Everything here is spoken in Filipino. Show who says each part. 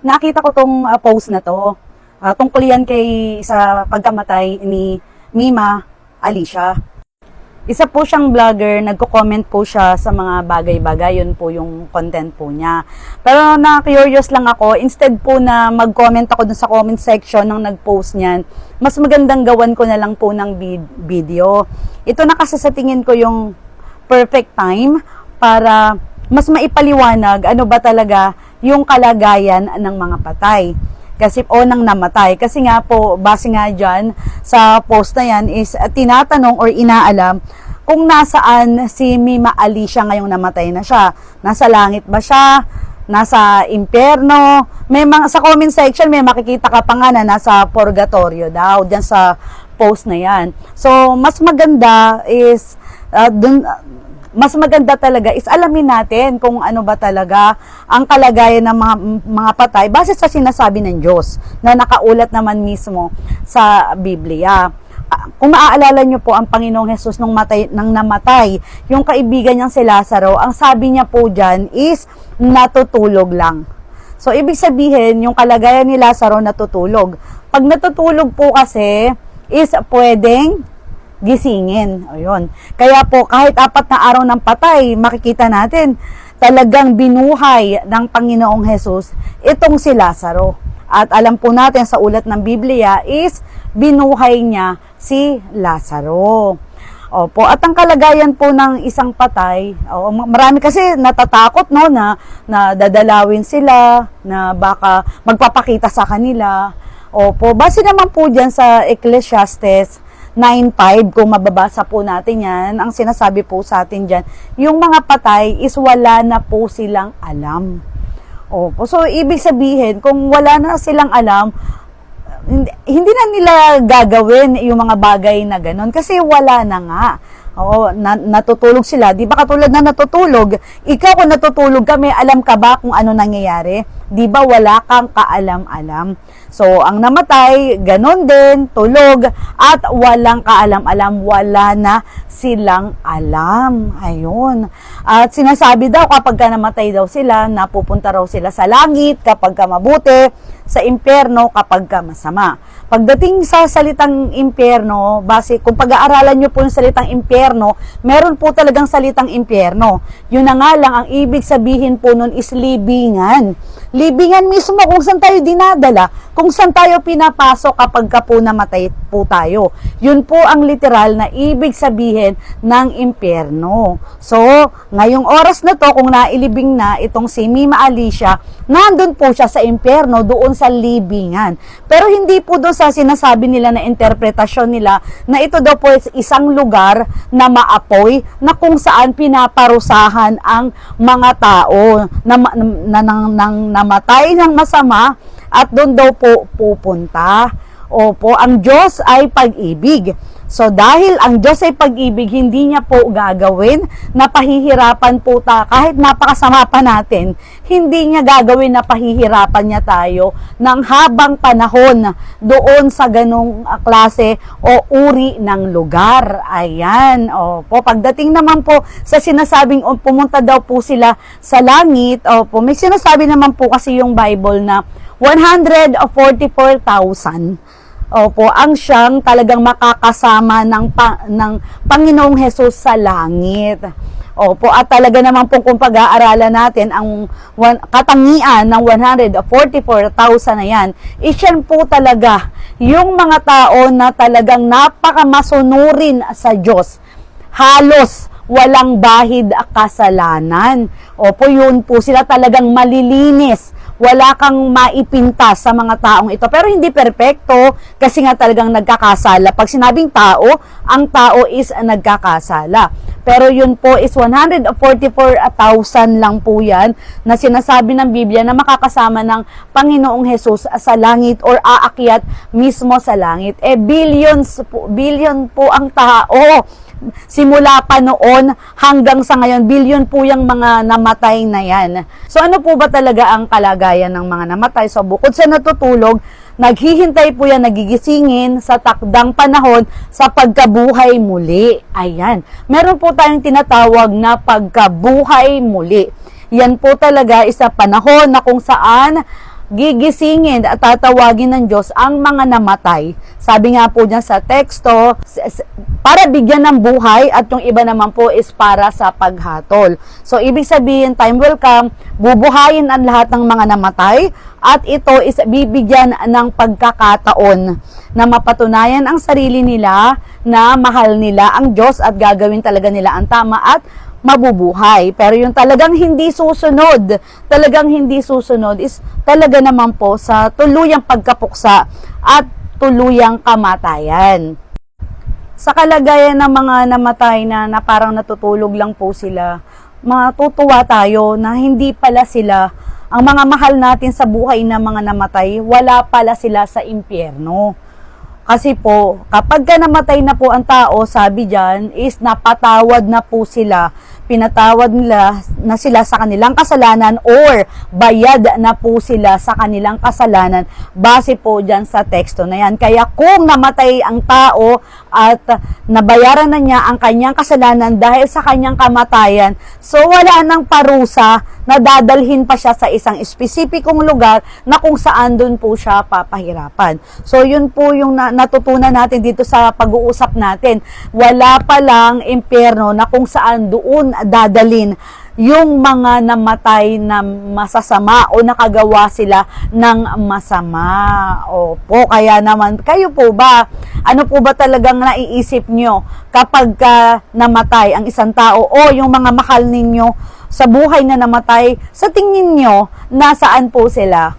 Speaker 1: nakita ko tong post na to. Tungkol yan kay sa pagkamatay ni Mima Alicia. Isa po siyang vlogger, nagko-comment po siya sa mga bagay-bagay, yun po yung content po niya. Pero na-curious lang ako, instead po na mag-comment ako dun sa comment section ng nag-post niyan, mas magandang gawan ko na lang po ng video. Ito na kasi sa tingin ko yung perfect time para mas maipaliwanag ano ba talaga yung kalagayan ng mga patay. Kasi nang namatay. Kasi nga po, base nga dyan sa post na yan is tinatanong or inaalam kung nasaan si Mima Alicia ngayong namatay na siya. Nasa langit ba siya? Nasa impyerno? Sa comment section may makikita ka pa nga na nasa purgatorio daw dyan sa post na yan. So, mas maganda is mas maganda talaga is alamin natin kung ano ba talaga ang kalagayan ng mga patay base sa sinasabi ng Diyos na nakaulat naman mismo sa Biblia. Kung maaalala nyo po ang Panginoong Hesus nang namatay, yung kaibigan niyang si Lazaro, ang sabi niya po dyan is natutulog lang. So, ibig sabihin, yung kalagayan ni Lazaro natutulog. Pag natutulog po kasi is pwedeng gisingin. Ayun. Kaya po, kahit 4 na araw ng patay, makikita natin, talagang binuhay ng Panginoong Hesus itong si Lazaro. At alam po natin sa ulat ng Biblia is binuhay niya si Lazaro. Opo, at ang kalagayan po ng isang patay, marami kasi natatakot na dadalawin sila, na baka magpapakita sa kanila. Opo, base naman po dyan sa Ecclesiastes 9:5, kung mababasa po natin yan, ang sinasabi po sa atin dyan, yung mga patay is wala na po silang alam. Opo, so ibig sabihin, kung wala na silang alam, hindi na nila gagawin yung mga bagay na ganun kasi wala na nga. Natutulog sila. Di ba katulad na natutulog? Ikaw kung natutulog ka, may alam ka ba kung ano nangyayari? Di ba wala kang kaalam-alam? So, ang namatay, ganun din, tulog, at walang kaalam-alam, wala na silang alam. Ayun. At sinasabi daw kapag ka namatay daw sila, napupunta raw sila sa langit kapag ka mabuti, sa impyerno kapag ka masama. Pagdating sa salitang impyerno, base kung pag-aaralan nyo po yung salitang impyerno, meron po talagang salitang impyerno. Yun na nga lang, ang ibig sabihin po nun is libingan. Libingan mismo kung saan tayo dinadala, kung saan tayo pinapasok kapag ka po namatay po tayo. Yun po ang literal na ibig sabihin ng impyerno. So, ngayong oras na to, kung nailibing na itong si Mima Alicia, nandun po siya sa impyerno, doon sa libingan. Pero hindi po doon sa sinasabi nila na interpretasyon nila na ito daw po isang lugar na maapoy na kung saan pinaparusahan ang mga tao na namatay ng masama at doon daw po pupunta. Opo, ang Diyos ay pag-ibig. So, dahil ang Diyos ay pag-ibig, hindi niya po gagawin na pahihirapan po kahit napakasama pa natin, hindi niya gagawin na pahihirapan niya tayo ng habang panahon doon sa ganong klase o uri ng lugar. Ayan, opo. Pagdating naman po sa sinasabing pumunta daw po sila sa langit, opo, may sinasabi naman po kasi yung Bible na 144,000 opo, ang siyang talagang makakasama ng Panginoong Hesus sa langit. Opo, at talaga naman po kung pag-aaralan natin ang katangian ng 144,000 na yan, isyan po talaga yung mga tao na talagang napakamasunurin sa Diyos. Halos walang bahid kasalanan. Opo, yun po sila talagang malilinis. Wala kang maipintas sa mga taong ito. Pero hindi perpekto kasi nga talagang nagkakasala. Pag sinabing tao, ang tao is nagkakasala. Pero yun po is 144,000 lang po yan na sinasabi ng Biblia na makakasama ng Panginoong Hesus sa langit or aakyat mismo sa langit. Billion po ang tao. Simula pa noon hanggang sa ngayon, billion po yung mga namatay na yan. So ano po ba talaga ang kalagayan ng mga namatay? So bukod sa natutulog, naghihintay po yan, nagigisingin sa takdang panahon sa pagkabuhay muli. Ayan. Meron po tayong tinatawag na pagkabuhay muli. Yan po talaga isa panahon na kung saan gigisingin at tatawagin ng Diyos ang mga namatay. Sabi nga po dyan sa teksto, para bigyan ng buhay at yung iba naman po is para sa paghatol. So, ibig sabihin, time will come, bubuhayin ang lahat ng mga namatay at ito is bibigyan ng pagkakataon na mapatunayan ang sarili nila na mahal nila ang Diyos at gagawin talaga nila ang tama at mabubuhay. Pero yung talagang hindi susunod is talaga naman po sa tuluyang pagkapuksa at tuluyang kamatayan. Sa kalagayan ng mga namatay na parang natutulog lang po sila, matutuwa tayo na hindi pala sila, ang mga mahal natin sa buhay na mga namatay, wala pala sila sa impyerno. Kasi po, kapag ka namatay na po ang tao, sabi dyan, is napatawad na po sila, pinatawad nila na sila sa kanilang kasalanan or bayad na po sila sa kanilang kasalanan base po dyan sa teksto na yan. Kaya kung namatay ang tao at nabayaran na niya ang kanyang kasalanan dahil sa kanyang kamatayan, so wala nang parusa na dadalhin pa siya sa isang espesipikong lugar na kung saan doon po siya papahirapan. So yun po yung natutunan natin dito sa pag-uusap natin. Wala palang impyerno na kung saan doon dadalin yung mga namatay na masasama o nakagawa sila ng masama. Opo, kaya naman, kayo po ba, ano po ba talagang naiisip nyo kapag namatay ang isang tao o yung mga mahal ninyo sa buhay na namatay, sa tingin nyo, nasaan po sila?